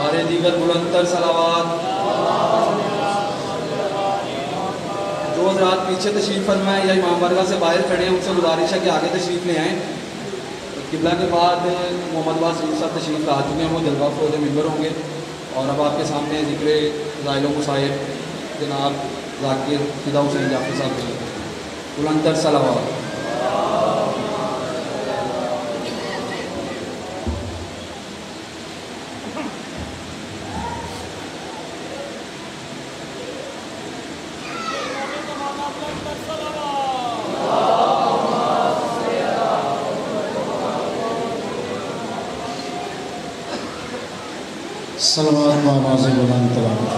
سارے دیگر بلندتر صلوات۔ جو حضرات پیچھے تشریف فرمائیں یا امام بارگاہ سے باہر کھڑے ہیں ان سے گزارش ہے کہ آگے تشریف لے آئیں۔ قبلہ کے بعد محمد واس صاحب تشریف لا چکے ہیں، وہ جلوہ فروز منبر ہوں گے، اور اب آپ کے سامنے ذکر فضائل و مصائب جناب ذاکر فدا حسین جعفری صاحب کے بلندتر صلوات۔ صلوات و آواز بلند تلاوت۔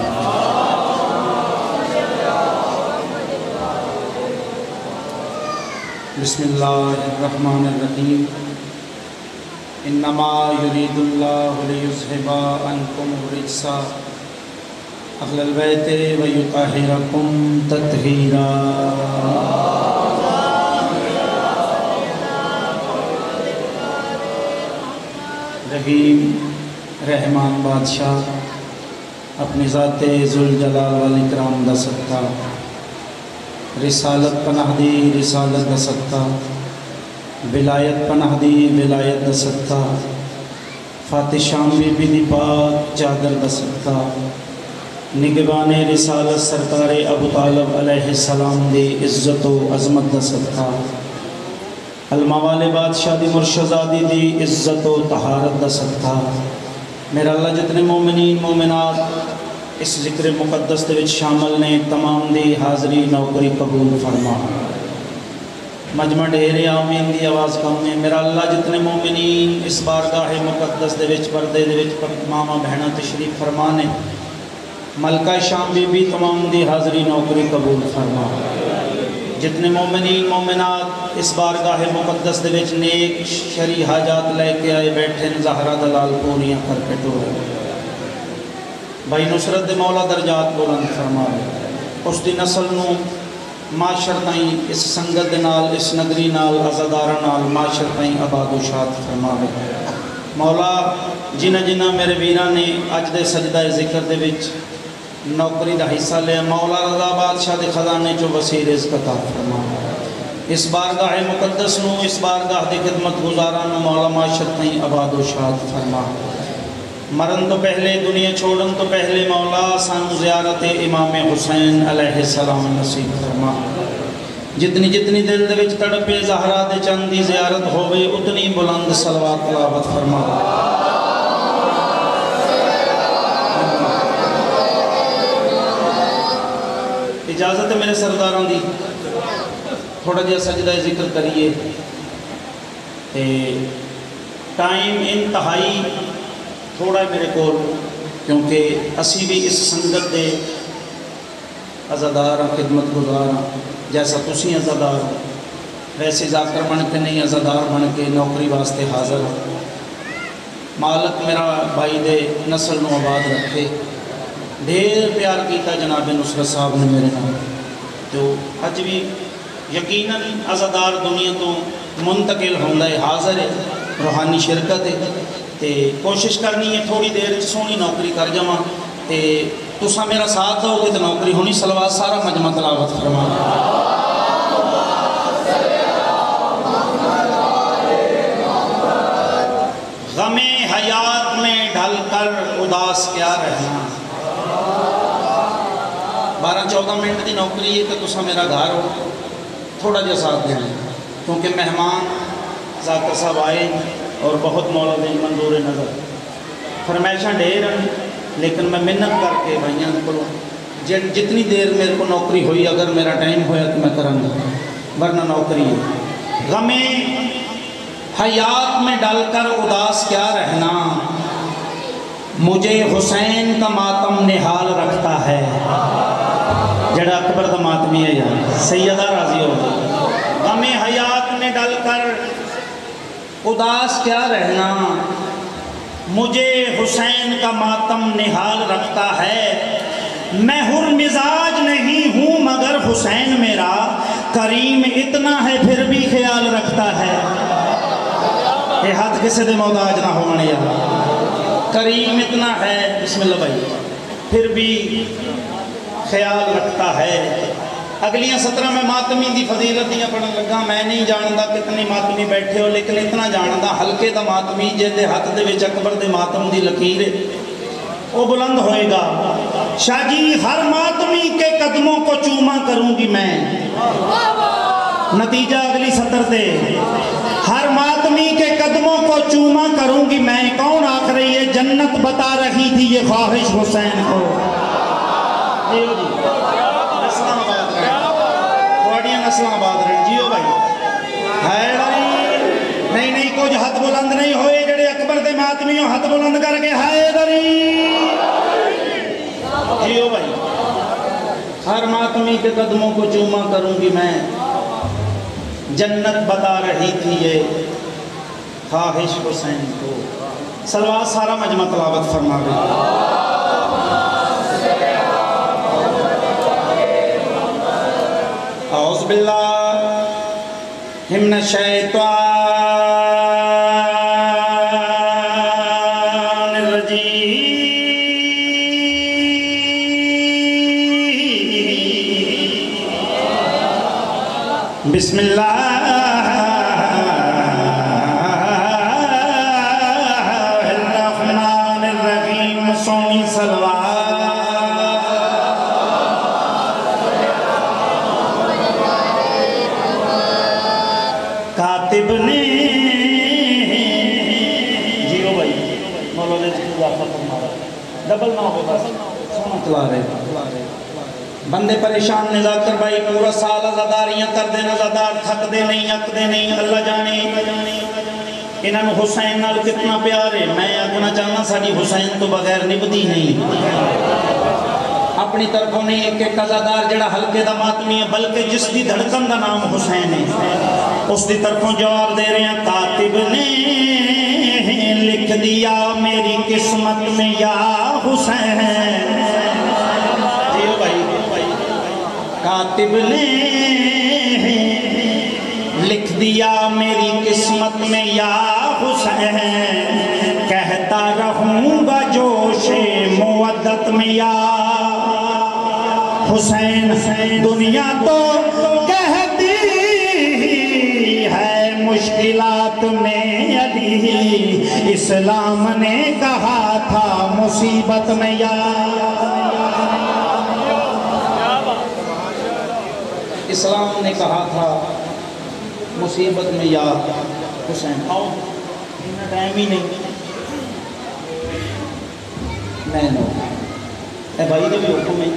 بسم اللہ الرحمن الرحیم۔ انما یرید اللہ لیذھب عنکم الرجس اہل البیت ویطہرکم تطہیرا۔ رحیم رحمان بادشاہ اپنی ذات ذوالجلال والاکرام دا صدقہ، رسالت پناہ دی رسالت دا صدقہ، ولایت پناہ دی ولایت دا صدقہ، فاتح شام بی بی دی پاک چادر دا صدقہ، نگبان رسالت سرکار ابو طالب علیہ السلام دی عزت و عظمت دا صدقہ، الموال بادشاہ دی مرشدادی دی عزت و طہارت دا صدقہ، میرا اللہ جتنے مومنین مومنات اس ذکر مقدس دے وچ شامل نے تمام دی حاضری نوکری قبول فرما۔ مجمع ڈھیرے آمین دی آواز کم میں میرا اللہ جتنے مومنین اس بارگاہ مقدس دے وچ پردے دے وچ ماما بہنہ تشریف فرمانے، ملکہ شام بی بی تمام دی حاضری نوکری قبول فرما۔ جتنے مومنین مومنات اس بارگاہ مقدس دے وچ نیک شرعی حاجات لے کے آئے بیٹھے زہرہ دلال پوریاں کر کے ٹورے، بھائی نصرت دے مولا درجات بلند فرما، اس دی نسل نو معاشر تائیں اس سنگت دے نال اس نگری نال عزادارہ نال معاشر تائیں آباد و شاد فرما۔ مولا جنہ جنہ میرے ویران نے اج دے سجدہ ذکر دے وچ نوکری دا حصہ لے، مولا رضا بادشاہ دے خزانے چو وسیع رزق عطا فرما۔ اس بارگاہ مقدس نو اس بارگاہ دی خدمت گزاران نو مولا معاشرت نہیں آباد و شاد فرما۔ مرن تو پہلے دنیا چھوڑن تو پہلے مولا سانو زیارت امام حسین علیہ السلام نصیب فرما۔ جتنی جتنی دل دے وچ تڑپے زہرا دے چند دی زیارت ہوئے اتنی بلند صلوات تلاوت فرما۔ اجازت ہے میرے سرداران دی تھوڑا جہا سجدہ ذکر کریے، ٹائم انتہائی تھوڑا ہے میرے کو، کیونکہ اسی بھی اس سنگت دے عزادار خدمت گزار جیسا تسی عزادار ویسے ذاکر بن کے نہیں، عزادار بن کے نوکری واسطے حاضر۔ مالک میرا بھائی دے نسل نو آباد رکھے، ڈھیر پیار کیتا جناب نصرت صاحب نے میرے نام، جو اج بھی یقیناً عزادار دنیا تو منتقل ہوندہ ہے، حاضر ہے، روحانی شرکت ہے، تے کوشش کرنی ہے تھوڑی دیر سونی نوکری کر جاواں، تے تساں میرا ساتھ دو گے تو نوکری ہونی۔ صلوات سارا مجمع تلاوت فرما۔ غم حیات میں ڈھل کر اداس کیا رہنا۔ 12-14 منٹ دی نوکری ہے کہ تساں میرا گھر ہو، تھوڑا جا ساتھ دینا، کیونکہ مہمان ذاکر صاحب آئے اور بہت مولا دے منظور نظر فرمائشاں ڈھیر ہیں، لیکن میں منت کر کے بھائیاں کو جتنی دیر میرے کو نوکری ہوئی اگر میرا ٹائم ہویا تو میں کروں گا، ورنہ نوکری ہے۔ غم حیات میں ڈل کر اداس کیا رہنا، مجھے حسین کا ماتم نہال رکھتا ہے۔ جڑا اکبر دا ماتمی ہے یار سیدہ راضی ہو۔ غم حیات میں ڈل کر اداس کیا رہنا، مجھے حسین کا ماتم نہال رکھتا ہے۔ میں حر مزاج نہیں ہوں مگر حسین میرا کریم اتنا ہے پھر بھی خیال رکھتا ہے۔ یہ ہاتھ کسے دے محتاج نہ ہونے یار۔ کریم اتنا ہے، بسم اللہ بھائی، پھر بھی خیال رکھتا ہے۔ اگلیاں 17 میں ماتمی دی فضیلت دیاں پڑھن لگا، میں نہیں جاندا کتنے ماتمی بیٹھے ہو، لیکن اتنا جاندا ہلکے دا ماتمی جے ہاتھ دے وچ اکبر دے ماتم دی لکیر ہے وہ بلند ہوئے گا۔ شاہ جی ہر ماتمی کے قدموں کو چوما کروں گی میں، نتیجہ اگلی سطر دے، ہر ماتمی کے قدموں کو چوما کروں گی میں۔ کون آکھ رہی ہے؟ جنت بتا رہی تھی یہ خواہش حسین کو۔ جیو جی نسلہ آباد رہے، تھوڑیاں نسلہ آباد رہے، جیو بھائی ہے نہیں نہیں کچھ ہاتھ بلند نہیں ہوئے جڑے اکبر دے ماتمیوں ہاتھ بلند کر کے ہائے دری جیو بھائی۔ ہر ماتمی کے قدموں کو چوما کروں گی میں، جنت بتا رہی تھی یہ خواہش حسین کو۔ سلوات سارا مجمع تلاوت فرما گئی۔ اعوذ باللہ من الشیطان الرجیم، بسم اللہ الرحمن الرحیم، سونی سلوات۔ کاتب نے جیو بھائی مولا دے اضافہ فرما رہا ڈبل نہ ہو بس سونا چلا رہے بندے پریشان نے ذاکر بھائی پورا سال ازاداریاں کر دے نزادار تھک دے نہیں اک دے نہیں، اللہ جانے انہوں حسین نال کتنا پیار ہے۔ میں آگنا چاہنا ساڑی حسین تو بغیر نبدی نہیں، اپنی طرفوں نے ایک ایک ازادار جڑا ہلکے دا ماتمی ہے بلکہ جس دی دھڑکن دا نام حسین ہے اس دی طرفوں جواب دے رہے ہیں۔ کاتب نے لکھ دیا میری قسمت میں یا حسین، جیو بھائی، کاتب نے لکھ دیا میری قسمت میں یا حسین، کہتا رہوں گا جوش مودت میں یا حسین۔ دنیا تو کہتی ہے مشکلات میں علی، اسلام نے کہا تھا مصیبت میں یا، اسلام نے کہا تھا مصیبت میں یا حسین۔ آؤ اتنا ٹائم ہی نہیں میں نو اے بھائی دے بھی حکم ہے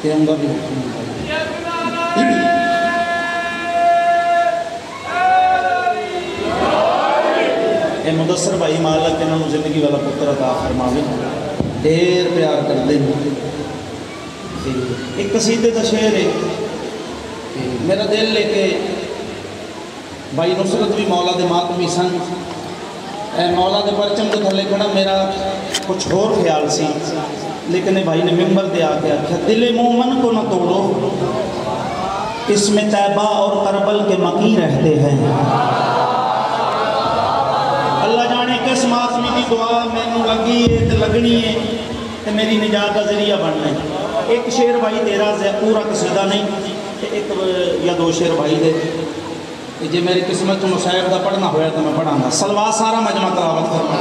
تیروں گا بھی حکم ہے۔ اے مدثر بھائی مالک انہوں زندگی والا پتر عطا فرماوے، دیر پیار کر دیں۔ ایک قصیدے دا شعر ہے، میرا دل لے کے بھائی نصرت بھی مولا دے ماتمی سن، اے مولا دے پرچم دے تھلے کھڑا میرا کچھ اور خیال سی، لیکن بھائی نے ممبر دے آکے آکھا دل مومن کو نہ توڑو، اس میں طیبہ اور کربل کے مکی رہتے ہیں۔ اللہ جانے کس ماتمی کی دعا میں نو لگی ہے تے لگنی ہے تے میری نجات کا ذریعہ بننا ہے۔ ایک شعر بھائی تیرا پورا قصیدہ نہیں، ایک یا دو شعر بھائی دے جی میری قسمت تو مشاعر دا پڑھنا ہویا تو میں پڑھاں گا۔ سلوات سارا مجمع تلاوت کرنا۔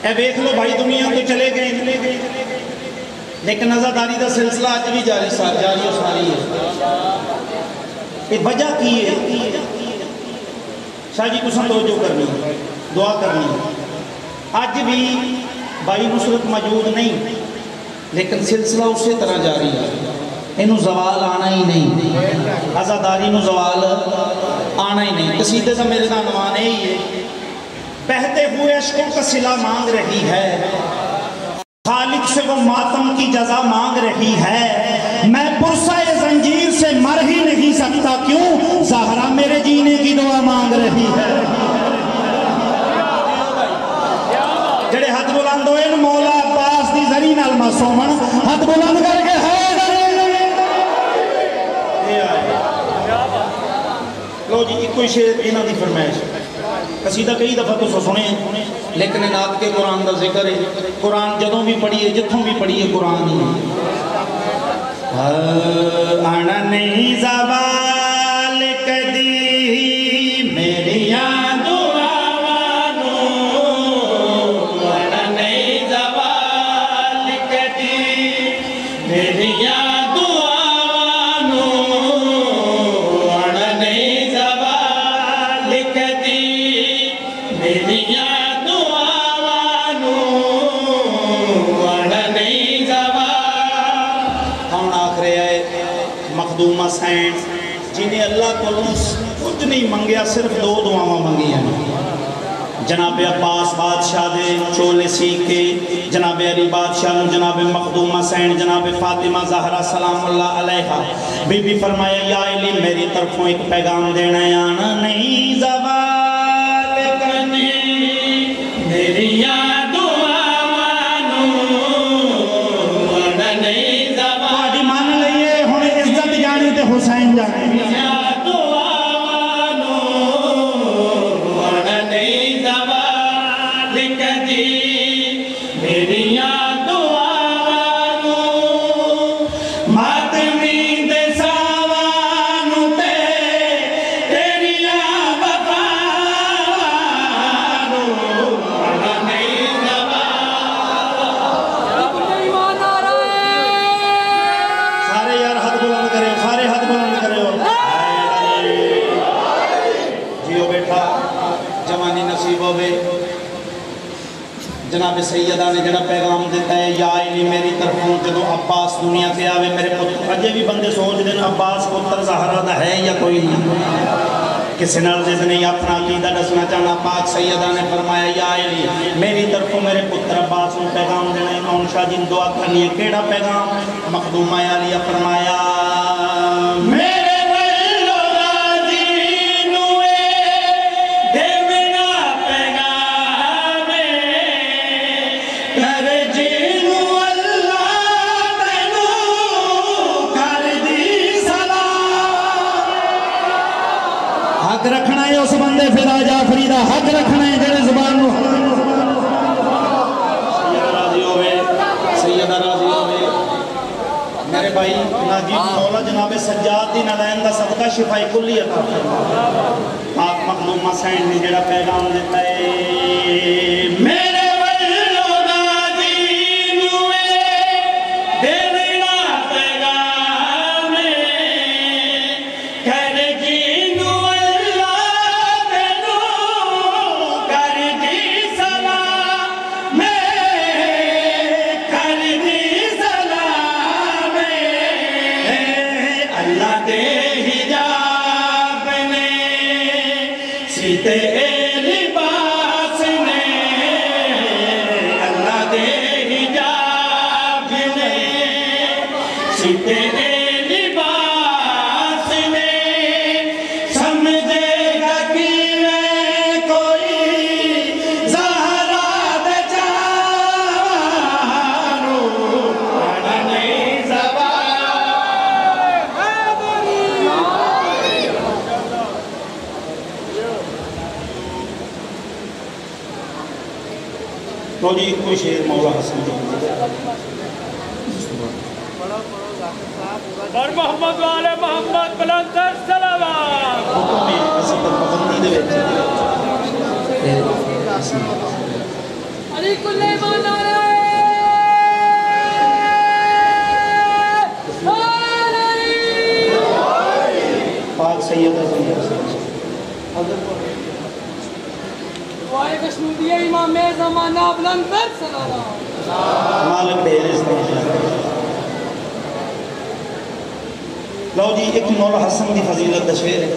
اے دیکھ لو بھائی دنیا تو چلے گئے لیکن عزاداری دا سلسلہ آج بھی جاری و ساری ہے۔ یہ وجہ کی ہے شاہ جی کساں توجہ کرنی دعا کرنی، آج بھی بھائی نصرت موجود نہیں لیکن سلسلہ اسی طرح جاری ہے، انہوں زوال آنا ہی نہیں، عزاداری نو زوال آنا ہی نہیں۔ قصیدے سے میرے عنوان ہی ہے، بہتے ہوئے عشقوں کا صلہ مانگ رہی ہے، خالق سے وہ ماتم کی جزا مانگ رہی ہے، میں پرسہ زنجیر سے مر ہی نہیں سکتا کیوں، زہرا میرے جینے کی دعا مانگ رہی ہے۔ جڑے ہاتھ بلند ہوئے مولا عباس دی زری نال معصومن ہاتھ بلند کر کے ہے لو جی ایک کوئی شعر انہاں دی فرمائش قصیدہ کئی دفعہ تو سنے لیکن نات کے قرآن دا ذکر ہے قرآن جدوں بھی پڑھیے جتھوں بھی پڑھیے قرآن ہی آنا نہیں زوال کدی میری یاد آوانو آنا نہیں زوال کدی میری یاد آوانو آنا نہیں زوال کدی میری یاد آوانو آنا نہیں زوال کون آخ رہے ہے مخدومہ سین جنہیں اللہ کو کچھ نہیں منگیا صرف دو دعاواں منگی ہیں جناب عباس بادشاہ دے چولے سیکھ کے جناب علی بادشاہ نو جناب مخدومہ سین جناب فاطمہ زہرا سلام اللہ علیہا بی بی فرمایا یا علی میری طرفوں ایک پیغام دینا ہے آنا نہیں زوال کرنی میری یاد آوانو آنا نہیں زوال آدھی مان لئیے ہن عزت جانی تے حسین جانے یاد آوانو آنا نہیں زوال کدی میری یاد آوانو ماتمی دے ساوانو تے تیریاں وفانو آنا نہیں سارے یار ہاتھ بلند کرے ہو سارے ہاتھ بلند کرے ہو جیو بیٹھا جوانی نصیب ہوئے جناب سیدہ نے جناب پیغام دیتا ہے یا علی میری طرفوں جدو عباس دنیا سے آوے میرے پتر اجے بھی بندے سوچ دیں عباس پتر زہرا دا ہے یا کوئی نہیں کسی نال زد نہیں اپنا عقیدہ دسنا چاہنا پاک سیدہ نے فرمایا یا علی میری طرفوں میرے پتر عباس نے پیغام دینا امام شاہ جن دعا کرنی ہے کیڑا پیغام مخدومہ علیہ فرمایا میرے ولو راضی نوے دیونا پیغام کر جینو اللہ تینو کر دی سلام حق رکھنا ہے اس بندے فدا جعفری دا حق رکھنا ہے جڑے زبان نو سیدہ راضی ہوئے سیدہ راضی ہوئے میرے بھائی ناجیب مولا جناب سجاد دی نلائن دا صدقہ شفائی کلی عطا پاک مخدومہ سین نے جڑا پیغام دیتا ہے میرے ولو راضی نوے دیونا پیغام کر جینو اللہ تینو کر دی سلام کر دی سلام اللہ دے حجاب نے سیتے لباس نے اللہ دے حجاب نے سیتے لباس نے سمجھے گا کہ کوئی زہرا دے جانو آنا نہیں زوال تو جی کوئی شعر مولا حسن جی اور محمد والے محمد بلند تر صلوات حکم میں قصیدہ پابندی دے علی کل ایمان نعرہ پاک سیدہ دعائے کشمیدی امام زمانہ بلند تر صلوات مالک دیر لو جی ایک مولا حسن دی فضیلت دا شعر ہے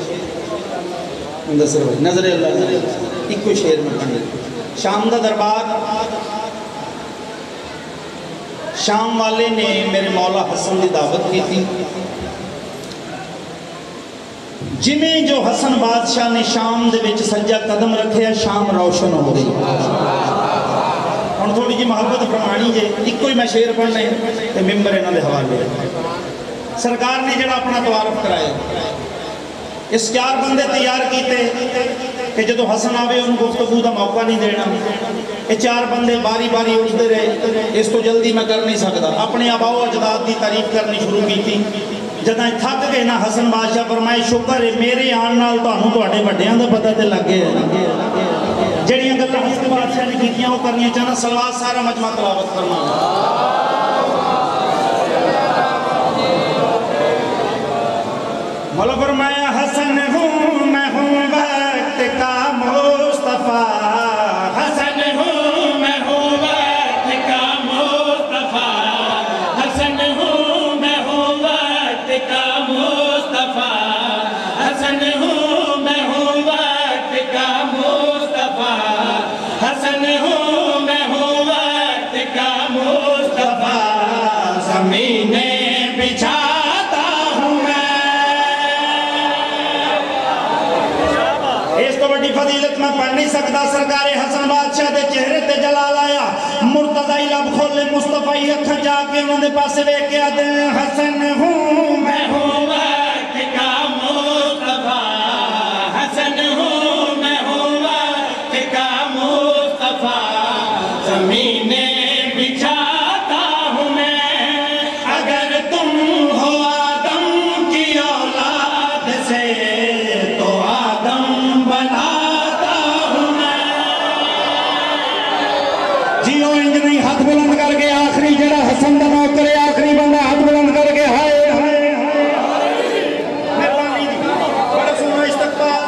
مندسر بھائی نظر اللہ ایک کوئی شعر میں پڑھنے شام دا دربار شام والے نے میرے مولا حسن دی دعوت کی تھی جنہیں جو حسن بادشاہ نے شام دے وچ سجا قدم رکھے شام روشن ہو گئی ہن تھوڑی جی محبت فرمانی جے ایک کوئی میں شعر پڑھنا ہے تے ممبر انہاں دے حوالے سرکار نے جڑا اپنا تعارف کرایا اس 4 بندے تیار کیتے کہ جدو حسن آوے ان گفتگو دا موقع نہیں دینا. یہ 4 بندے باری باری اٹھتے رہے. اس تو جلدی میں کر نہیں سکتا. اپنے آباؤ اجداد دی تعریف کرنی شروع کی تھی. جداں تھک گئے نا حسن بادشاہ فرمائے شکر ہے میرے آن نال تانوں تواڈے وڈیاں دا پتہ تے لگ گیا. جڑیاں گلاں حسن بادشاہ نے کیتیاں وہ کرنیاں چاہنا. صلوات سارا مجمع تلاوت فرمانا. مولا فرمایا حسن ہوں میں ہوں وقت کا مصطفیٰ. حسن ہوں میں ہوں وقت کا مصطفیٰ. حسن ہوں میں ہوں وقت کا مصطفیٰ. حسن ہوں میں ہوں وقت کا مصطفیٰ. حسن ہوں میں ہوں وقت کا مصطفیٰ. زمینیں بچھاتا ہوں میں. اس تو بڑی فضیلت میں پڑھ نہیں سکتا. سرکار حسن بادشاہ دے چہرے تے جلال آیا. مرتضی لب کھولے مصطفی اکھاں جا کے انہوں نے پاسے ویکھ کے آتے ہیں حسن ہوں میں ہوں وقت کا مصطفیٰ. حسن ہوں میں ہوں وقت کا مصطفیٰ. زمینیں بچھاتا ہوں میں. اگر تم ہو آدم کی اولاد سے تو آدم بناتا ہوں میں. جیو انج نہیں. ہاتھ بلند کر کے آخری جڑا حسن دا نام کرے آخری بندہ ہاتھ بلند کر کے ہائے ہائے مہربانی. بڑا سونا استقبال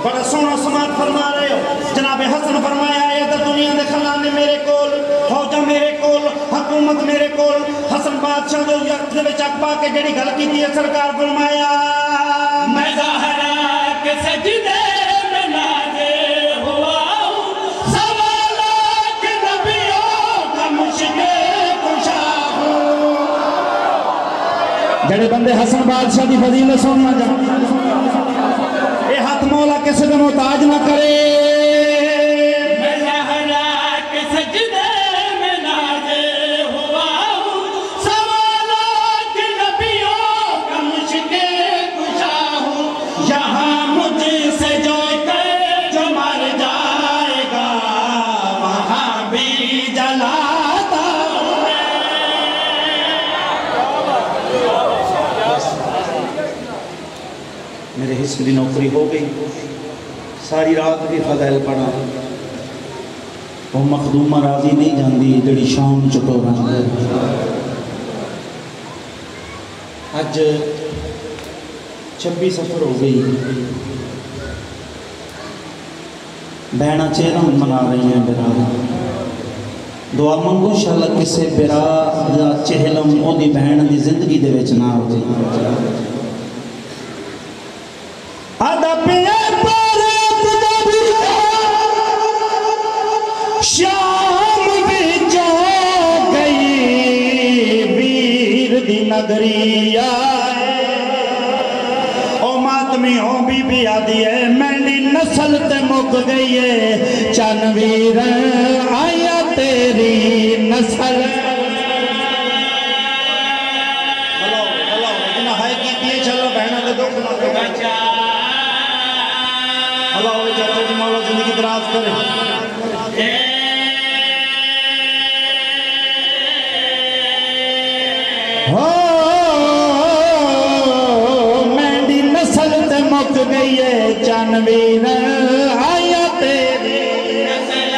بڑا سونا سماعت فرما رہے ہو. جناب حسن فرمایا ہے تو دنیا دے خزانے میرے کول, فوجاں میرے کول, حکومت میرے کول. حسن بادشاہ دے وقت دے وچ اک پا کے جڑی گل کیتی ہے سرکار فرمایا میں زہرا کے سجدے میں نازل ہوا ہوں. سوالات نبیوں کا مشکل کشا ہوں. جڑے بندے حسن بادشاہ دی فضیلت سننا چاہتے اے ہاتھ مولا کسی دے محتاج نہ کرے. میں زہرا کے سجدے میں نازل ہوا ہوں. سوالات نبیوں کا مشکل کشا ہوں. یہاں مجھ سے جو کر جو مر جائے گا وہاں بھی جلاتا ہوں میں. میرے حصے دی نوکری ہو گئی. ساری رات بھی فضائل پڑھا. وہ مخدومہ راضی نہیں جاندی جڑی شام چٹورا. اج 26 سفر ہو گئی. بہنا چہرہ منا رہی ہیں برا. دعا منگو انشاءاللہ کسے برا دا چہلم او دی بہن دی زندگی دے وچ نہ ہو جائے. آدھا پیار پارت دبی شام بھی جو گئی ویر دی نگری آئے. او ماتمیوں بی آدھی ہے مینڈی نسل تے مک گئی ہے. چن ویر آیا تیری نسل. جنہا ہے کی پیے چلو بہنہ دے دو کنا دو. اللہ ہوئے چاہتے جی مولا زندگی دراز کرے. مینڈی نسل تے مک گئی ہے چانویر آیا تیری نسل.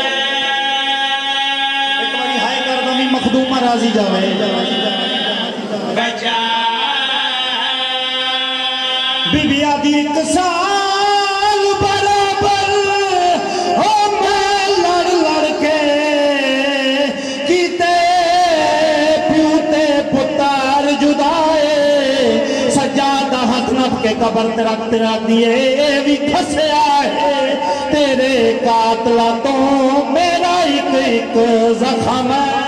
ایک باری ہائے کر دو بھی مخدومہ راضی جاوے. بی بی آدھی 1 سال برابر او میں لڑ لڑ کے کیتے پیوتے پتار جدائے. سجادہ ہاتھ نپ کے قبر تے رکھ دیئے اے بھی کھسے آئے. تیرے قاتلہ تو میرا ایک زخم ہے.